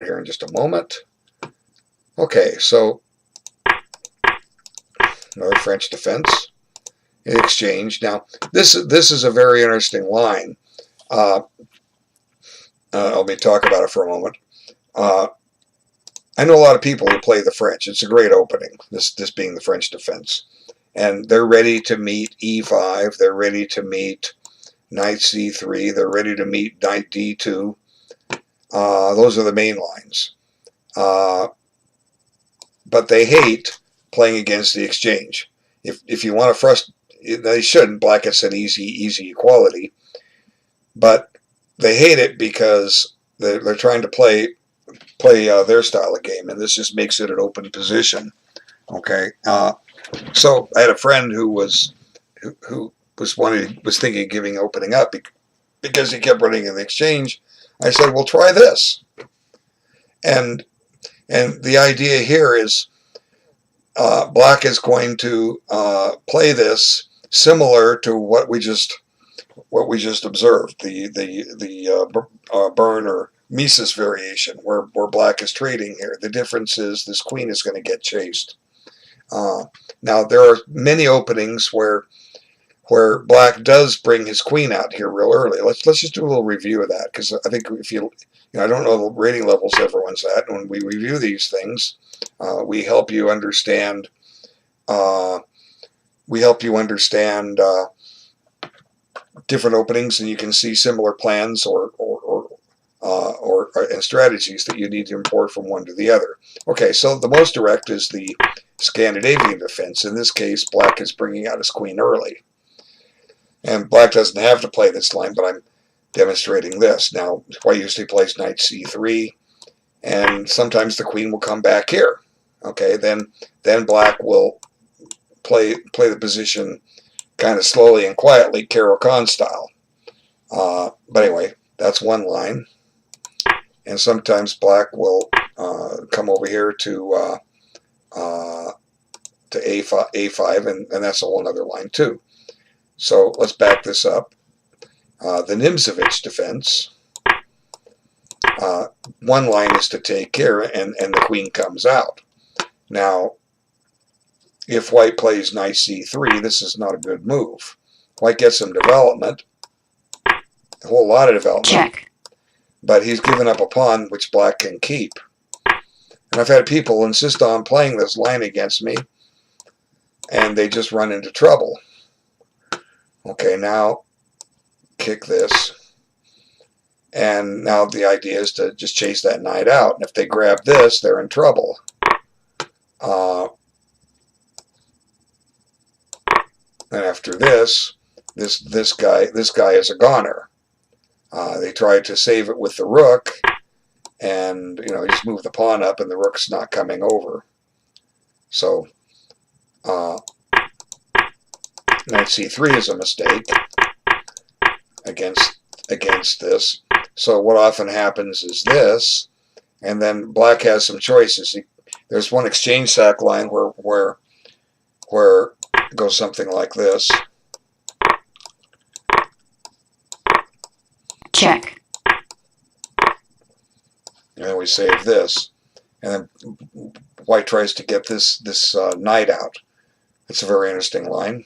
here in just a moment. Okay, so another French defense exchange. Now, this is a very interesting line. Let me talk about it for a moment. I know a lot of people who play the French. It's a great opening, this being the French defense. And they're ready to meet e5. They're ready to meet knight c3. They're ready to meet knight d2. Those are the main lines. But they hate playing against the exchange. If you want to frustrate, they shouldn't. Black gets an easy equality. But they hate it because they're trying to play their style of game, and this just makes it an open position. Okay, so I had a friend who was thinking of opening up because he kept running in the exchange. I said, well, try this, and the idea here is Black is going to play this similar to what we just observed, the Burn or Mises variation, where Black is trading here. The difference is this queen is going to get chased. Now there are many openings where Black does bring his queen out here real early. Let's just do a little review of that, because I think if I don't know the rating levels everyone's at. When we review these things, we help you understand. Different openings, and you can see similar plans and strategies that you need to import from one to the other. Okay, so the most direct is the Scandinavian defense. In this case, Black is bringing out his queen early. And Black doesn't have to play this line, but I'm demonstrating this. Now, White usually plays knight c3, and sometimes the queen will come back here. Okay, then Black will play the position kind of slowly and quietly, Caro-Kann style. But anyway, that's one line. And sometimes Black will come over here to A5, and that's a whole other line too. So let's back this up. The Nimzovich defense. One line is to take here, and the queen comes out. Now, if White plays knight c3, this is not a good move. White gets some development, a whole lot of development. Check. But he's given up a pawn which Black can keep. And I've had people insist on playing this line against me, and they just run into trouble. Okay, now kick this. And now the idea is to just chase that knight out. And if they grab this, they're in trouble. And after this guy is a goner. They tried to save it with the rook, and you just move the pawn up, and the rook's not coming over. So knight c3 is a mistake against this. So what often happens is this, and then Black has some choices. There's one exchange sack line where it goes something like this. Check. And then we save this, and then White tries to get this knight out. It's a very interesting line.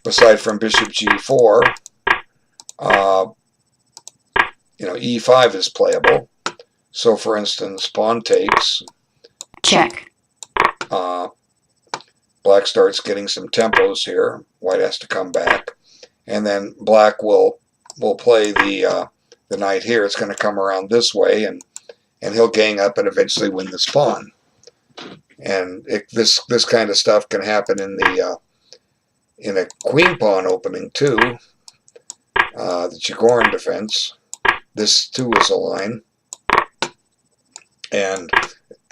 Aside from bishop g4, e5 is playable. So, for instance, pawn takes. Check. Black starts getting some tempos here. White has to come back, and then Black will play the knight here. It's going to come around this way, and he'll gang up and eventually win this pawn. And this kind of stuff can happen in a queen pawn opening too. The Chigorin defense. This too is a line, and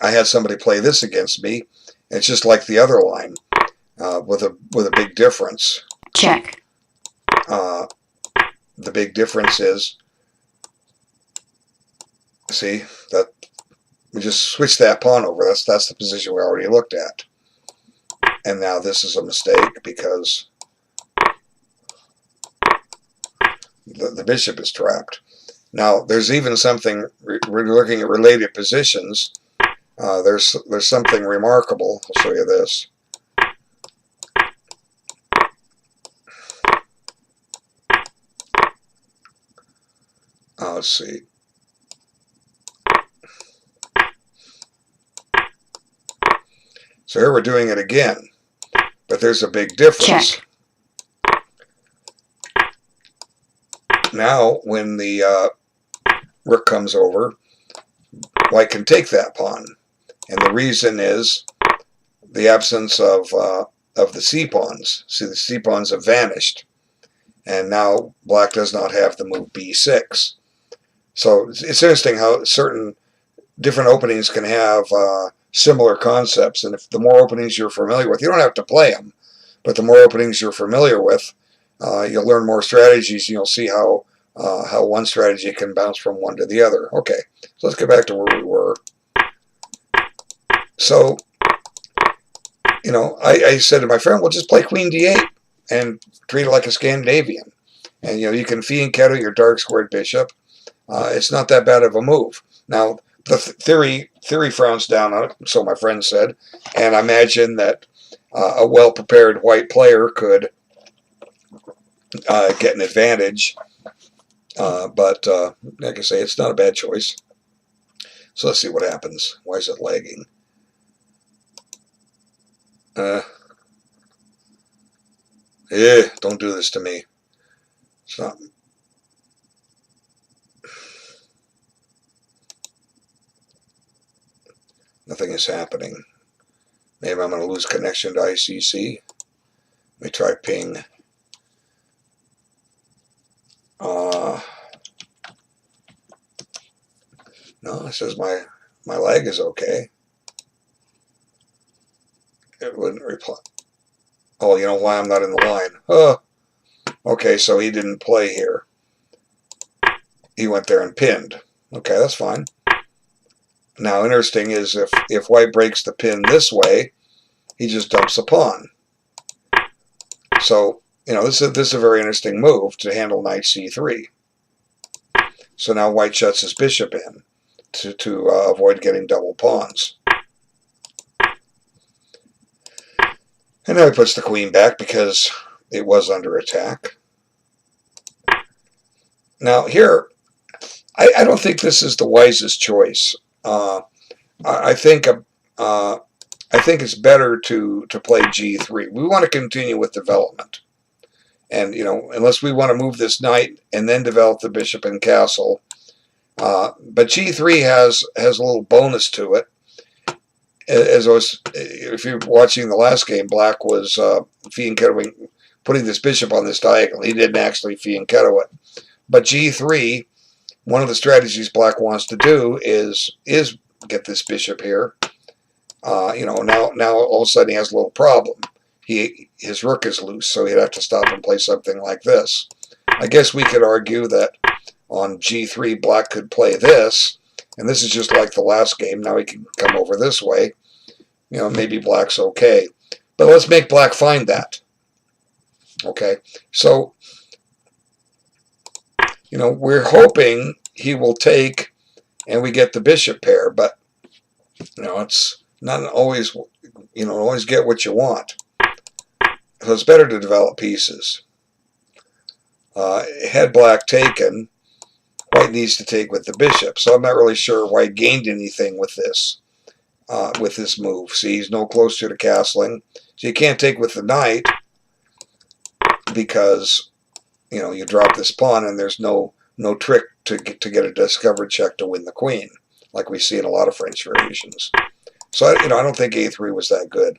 I had somebody play this against me. It's just like the other line, with a big difference. Check. The big difference is, see, that we just switched that pawn over. That's the position we already looked at. And now this is a mistake because the bishop is trapped. Now, there's even something, we're looking at related positions. There's something remarkable. I'll show you this. Let's see. So here we're doing it again, but there's a big difference. Check. Now, when the rook comes over, white can take that pawn, and the reason is the absence of the c-pawns. See, the c-pawns have vanished, and now black does not have the move b6. So it's interesting how certain different openings can have similar concepts, and if the more openings you're familiar with, you don't have to play them, but the more openings you're familiar with, you'll learn more strategies, and you'll see how one strategy can bounce from one to the other. Okay, so let's get back to where we were. So, you know, I said to my friend, well, just play queen d8 and treat it like a Scandinavian. And, you know, you can fianchetto your dark squared bishop. It's not that bad of a move. Now, the theory frowns down on it, so my friend said, and I imagine that a well-prepared white player could get an advantage. But like I say, it's not a bad choice. So let's see what happens. Why is it lagging? Don't do this to me. It's not. Nothing is happening. Maybe I'm going to lose connection to ICC. Let me try ping. No, it says my lag is okay. It wouldn't reply. Oh, you know why I'm not in the line? Oh, okay, so he didn't play here. He went there and pinned. Okay, that's fine. Now, interesting is if white breaks the pin this way, he just dumps a pawn. So, you know, this is a very interesting move to handle knight c3. So now white shuts his bishop in to avoid getting double pawns. And now he puts the queen back because it was under attack. Now here, I don't think this is the wisest choice. I think it's better to play g3. We want to continue with development, and you know, unless we want to move this knight and then develop the bishop and castle. But g3 has a little bonus to it. If you're watching the last game, black was fianchettoing, putting this bishop on this diagonal. He didn't actually fianchetto it, but g3. One of the strategies black wants to do is get this bishop here. You know, now all of a sudden he has a little problem. His rook is loose, so he'd have to stop and play something like this. I guess we could argue that on g3 black could play this, and this is just like the last game. Now he can come over this way. You know, maybe black's okay, but let's make black find that. Okay, so you know, we're hoping he will take and we get the bishop pair, but you know, it's not always, you know, always get what you want. So it's better to develop pieces. Had black taken, white needs to take with the bishop. So I'm not really sure white gained anything with this move. See, he's no closer to castling. So you can't take with the knight because, you know, you drop this pawn and there's no trick to get a discovered check to win the queen, like we see in a lot of French variations. So, you know, I don't think a3 was that good.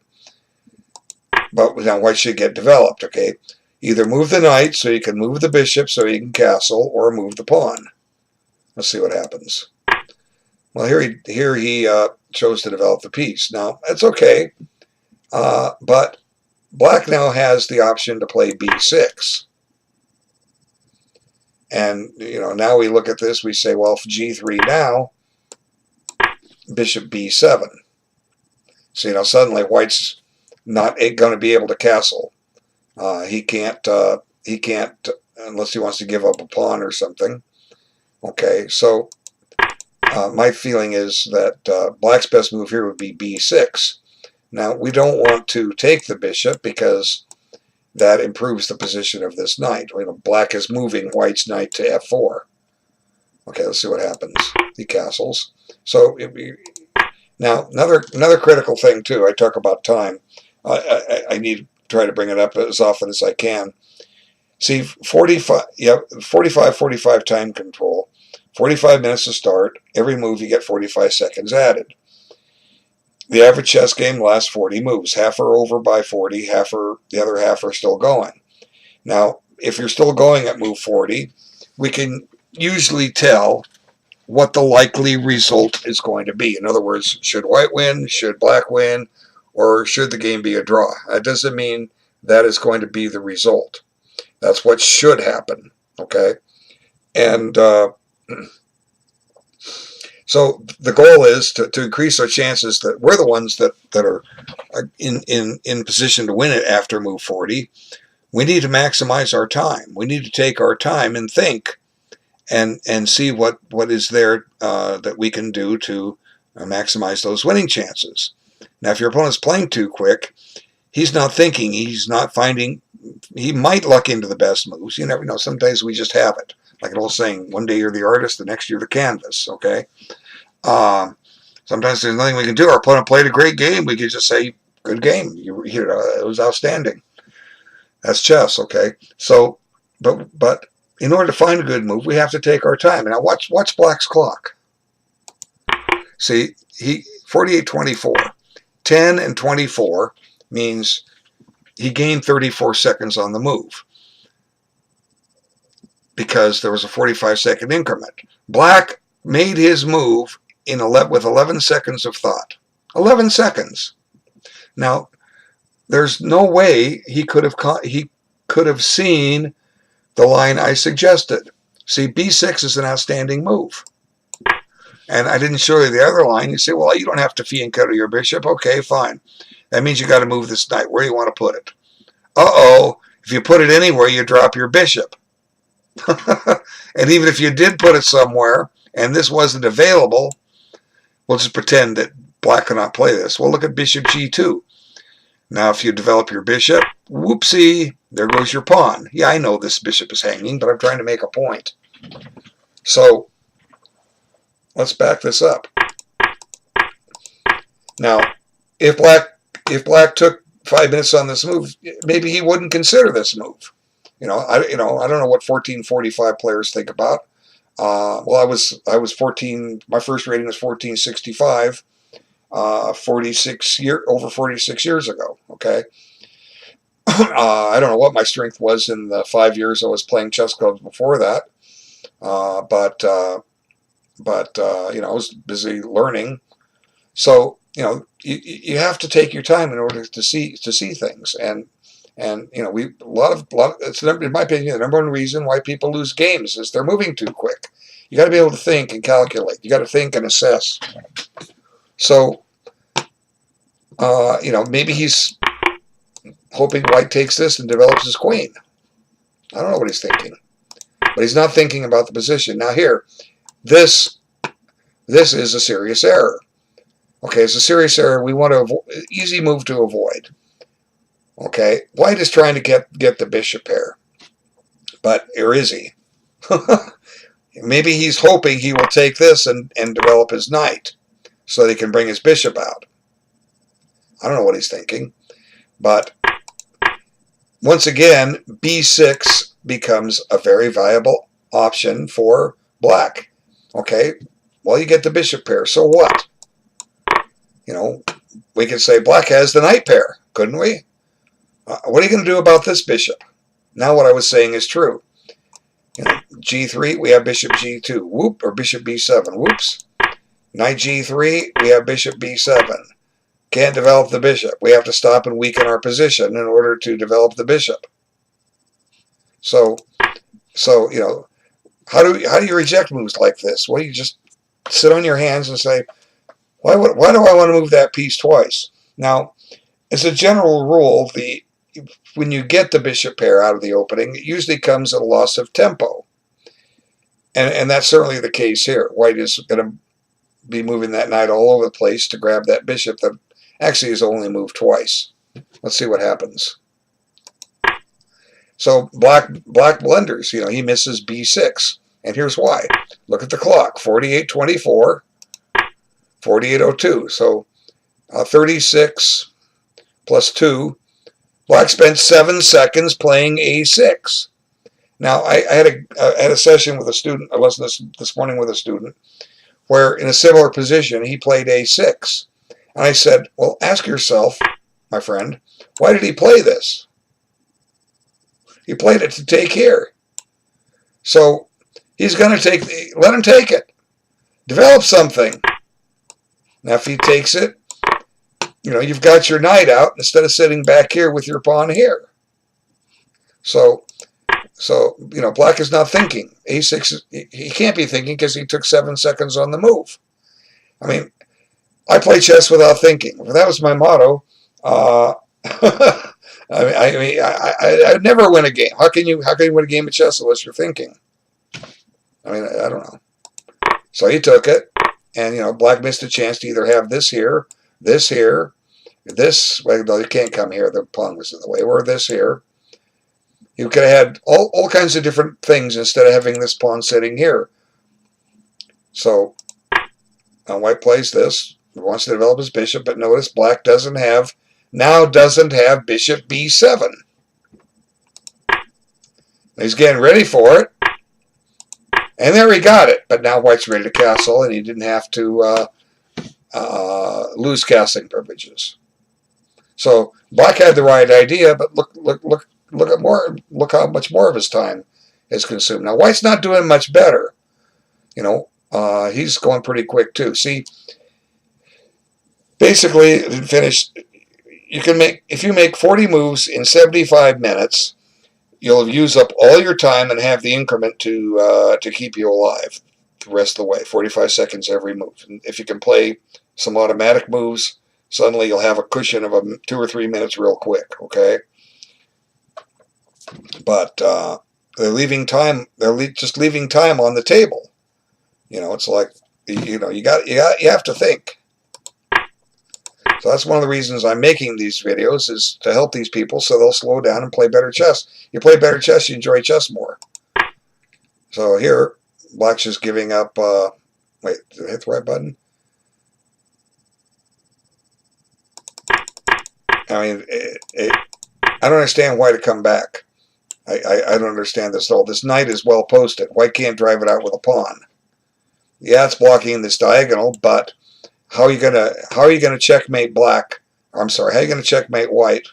But now white should get developed, okay? Either move the knight so you can move the bishop so you can castle, or move the pawn. Let's see what happens. Well, here he chose to develop the piece. Now, that's okay, but black now has the option to play b6. And, you know, now we look at this, we say, well, if g3 now, bishop b7. So, you know, suddenly white's not going to be able to castle. He can't, unless he wants to give up a pawn or something. Okay, so my feeling is that black's best move here would be b6. Now, we don't want to take the bishop because that improves the position of this knight. You know, black is moving white's knight to f4. Okay, let's see what happens. He castles. So now another critical thing too. I talk about time. I need to try to bring it up as often as I can. See, 45 time control. 45 minutes to start. Every move you get 45 seconds added. The average chess game lasts 40 moves. Half are over by 40, the other half are still going. Now, if you're still going at move 40, we can usually tell what the likely result is going to be. In other words, should white win, should black win, or should the game be a draw? That doesn't mean that is going to be the result. That's what should happen, okay? And so the goal is to increase our chances that we're the ones that are in position to win it after move 40. We need to maximize our time. We need to take our time and think and see what is there that we can do to maximize those winning chances. Now, if your opponent's playing too quick, he's not thinking, he's not finding, he might luck into the best moves. You never know. Sometimes we just have it. Like an old saying, one day you're the artist, the next you're the canvas, okay? Sometimes there's nothing we can do. Our opponent played a great game. We could just say, good game. It was outstanding. That's chess, okay? So, but in order to find a good move, we have to take our time. Now, watch black's clock. See, 48-24. 10 and 24 means he gained 34 seconds on the move because there was a 45-second increment. Black made his move with 11 seconds of thought. 11 seconds. Now, there's no way he could have seen the line I suggested. See, b6 is an outstanding move. And I didn't show you the other line. You say, well, you don't have to fee and counter your bishop. Okay, fine. That means you got to move this knight. Where do you want to put it? Uh-oh. If you put it anywhere, you drop your bishop. And even if you did put it somewhere and this wasn't available, we'll just pretend that black cannot play this. Well, look at bishop g2. Now, if you develop your bishop, whoopsie, there goes your pawn. Yeah, I know this bishop is hanging, but I'm trying to make a point. So, let's back this up. Now, if black took 5 minutes on this move, maybe he wouldn't consider this move. I don't know what 1445 players think about. Well, I was 14. My first rating was 1465. Over 46 years ago. Okay. I don't know what my strength was in the 5 years I was playing chess clubs before that. But I was busy learning. So you have to take your time in order to see things. And it's, in my opinion, the number one reason why people lose games is they're moving too quick. You got to be able to think and calculate. You got to think and assess. So, maybe he's hoping white takes this and develops his queen. I don't know what he's thinking, but he's not thinking about the position. Now here, this is a serious error. Okay, it's a serious error. We want to easy move to avoid. Okay, white is trying to get the bishop pair, but or is he? Maybe he's hoping he will take this and develop his knight so that he can bring his bishop out. I don't know what he's thinking, but once again, b6 becomes a very viable option for black. Okay, well, you get the bishop pair, so what? We could say black has the knight pair, couldn't we? What are you going to do about this bishop? Now what I was saying is true. G3, we have bishop G2, whoop, or bishop B7, whoops. Knight G3, we have bishop B7. Can't develop the bishop. We have to stop and weaken our position in order to develop the bishop. So how do you reject moves like this? Well, you just sit on your hands and say, why do I want to move that piece twice? Now, as a general rule, when you get the bishop pair out of the opening, it usually comes at a loss of tempo. And that's certainly the case here. White is going to be moving that knight all over the place to grab that bishop that actually is only moved twice. Let's see what happens. So black blunders. You know, he misses b6. And here's why. Look at the clock. 48:24, 48:02. So 36 plus 2. Black spent 7 seconds playing a6. Now, I had a session with a student, I listened this morning with a student, where in a similar position, he played a6. And I said, well, ask yourself, my friend, why did he play this? He played it to take here. So he's going to let him take it. Develop something. Now, if he takes it, you know, you've got your knight out instead of sitting back here with your pawn here. So you know, black is not thinking. A6, he can't be thinking because he took 7 seconds on the move. I mean, I play chess without thinking. If that was my motto, I never win a game. How can you win a game of chess unless you're thinking? I mean, I don't know. So he took it, and you know, black missed a chance to either have this here, this here, this. Well, no, you can't come here. The pawn was in the way. Or this here. You could have had all kinds of different things instead of having this pawn sitting here. So now white plays this. He wants to develop his bishop, but notice black doesn't have bishop b7. He's getting ready for it. And there he got it. But now white's ready to castle, and he didn't have to lose castling privileges. So black had the right idea, but look how much more of his time is consumed. Now white's not doing much better. You know, he's going pretty quick too. See, basically, you can if you make 40 moves in 75 minutes, you'll use up all your time and have the increment to keep you alive the rest of the way. 45 seconds every move. And if you can play some automatic moves, suddenly you'll have a cushion of 2 or 3 minutes real quick. Okay. But they're leaving time. They're just leaving time on the table. You know, it's like, you know, you have to think. So that's one of the reasons I'm making these videos, is to help these people so they'll slow down and play better chess. You play better chess, you enjoy chess more. So here, black's just giving up. Wait, did I hit the right button? I mean, I don't understand why to come back. I don't understand this at all. This knight is well posted. White can't drive it out with a pawn. Yeah, it's blocking this diagonal, but how are you gonna checkmate black? I'm sorry, how are you gonna checkmate white?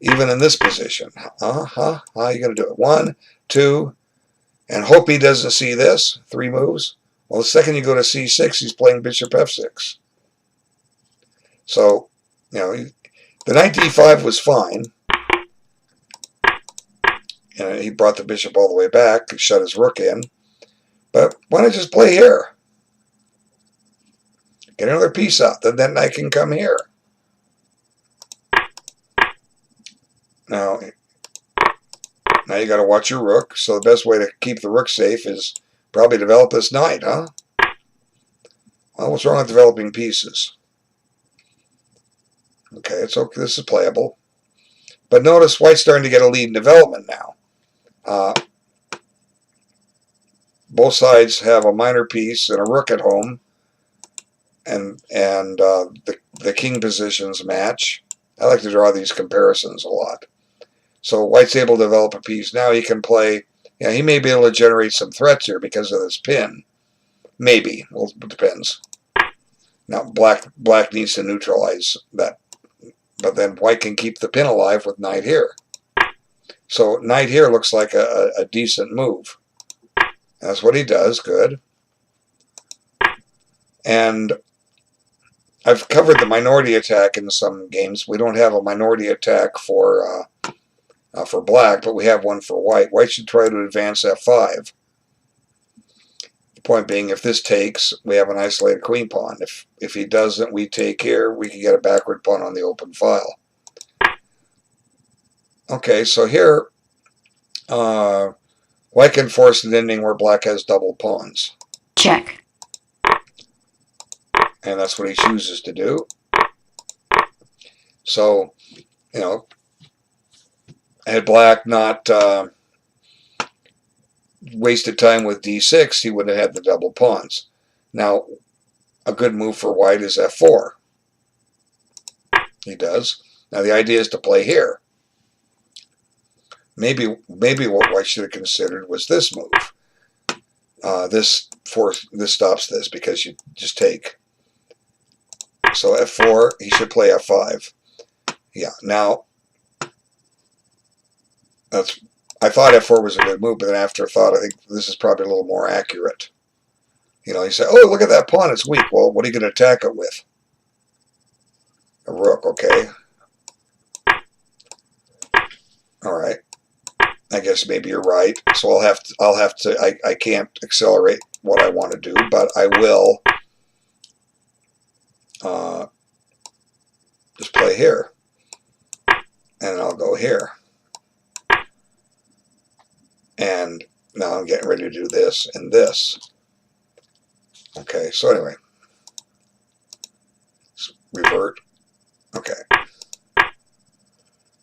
Even in this position, how are you gonna do it? 1, 2, and hope he doesn't see this. 3 moves. Well, the second you go to c6, he's playing bishop f6. So, you know, the knight d5 was fine. And he brought the bishop all the way back, shut his rook in. But why not just play here? Get another piece out, then that knight can come here. Now you got to watch your rook. So the best way to keep the rook safe is probably develop this knight, huh? Well, what's wrong with developing pieces? Okay, it's okay. This is playable. But notice white's starting to get a lead in development now. Both sides have a minor piece and a rook at home, and the king positions match. I like to draw these comparisons a lot. So white's able to develop a piece. Now he can play. Yeah, he may be able to generate some threats here because of this pin. Maybe. Well, it depends. Now black needs to neutralize that, but then white can keep the pin alive with knight here. So knight here looks like a decent move. That's what he does. Good. And I've covered the minority attack in some games. We don't have a minority attack for black, but we have one for white. White should try to advance f5. The point being, if this takes, we have an isolated queen pawn. If he doesn't, we take here. We can get a backward pawn on the open file. Okay, so here White can force an ending where black has double pawns. Check. And that's what he chooses to do. So, had black not wasted time with d6, he would have had the double pawns. Now, a good move for white is f4. He does. Now, the idea is to play here. Maybe what white should have considered was this move. This stops this because you just take. So f4, he should play f5. Yeah, now, I thought f4 was a good move, but then after thought, I think this is probably a little more accurate. You say, oh, look at that pawn, it's weak. Well, what are you going to attack it with? A rook, okay. All right. I guess maybe you're right. So I'll have to, I can't accelerate what I want to do, but I will just play here. And I'll go here. And now I'm getting ready to do this and this. Okay, so anyway. Let's revert. Okay.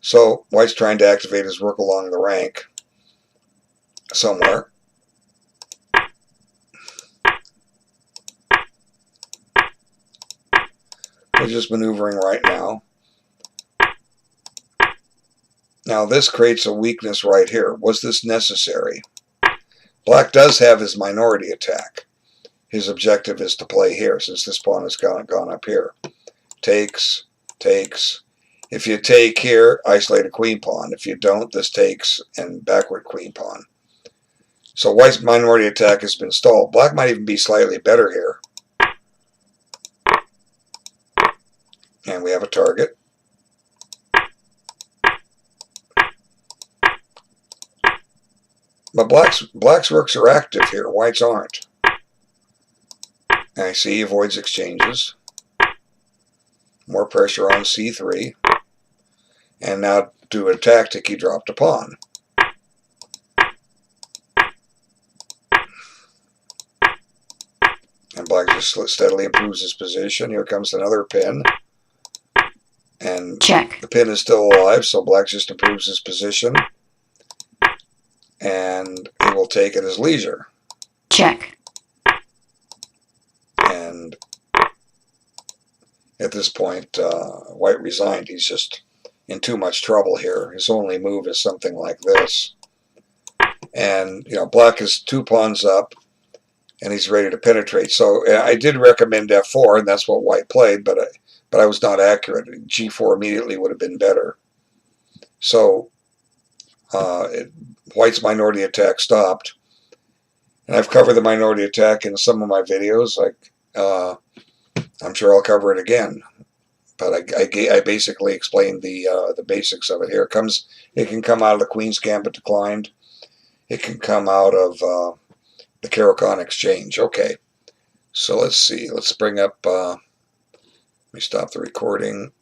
So white's trying to activate his rook along the rank somewhere. We're just maneuvering right now. Now this creates a weakness right here. Was this necessary? Black does have his minority attack. His objective is to play here since this pawn has gone up here. Takes, takes. If you take here, isolate a queen pawn. If you don't, this takes and backward queen pawn. So white's minority attack has been stalled. Black might even be slightly better here. And we have a target. But black's rooks are active here. White's aren't. And I see he avoids exchanges. More pressure on c3. And now do a tactic, he dropped a pawn. And black just steadily improves his position. Here comes another pin. And check. The pin is still alive, so black just improves his position. And he will take at his leisure. Check. And at this point, white resigned. He's just in too much trouble here. His only move is something like this. And, black is 2 pawns up, and he's ready to penetrate. So I did recommend f4, and that's what white played, but I was not accurate. g4 immediately would have been better. So white's minority attack stopped. And I've covered the minority attack in some of my videos. I'm sure I'll cover it again. But I basically explained the basics of it here. It can come out of the Queen's Gambit declined. It can come out of the Caro-Kann exchange. Okay. So let's see. Let's bring up. Let me stop the recording.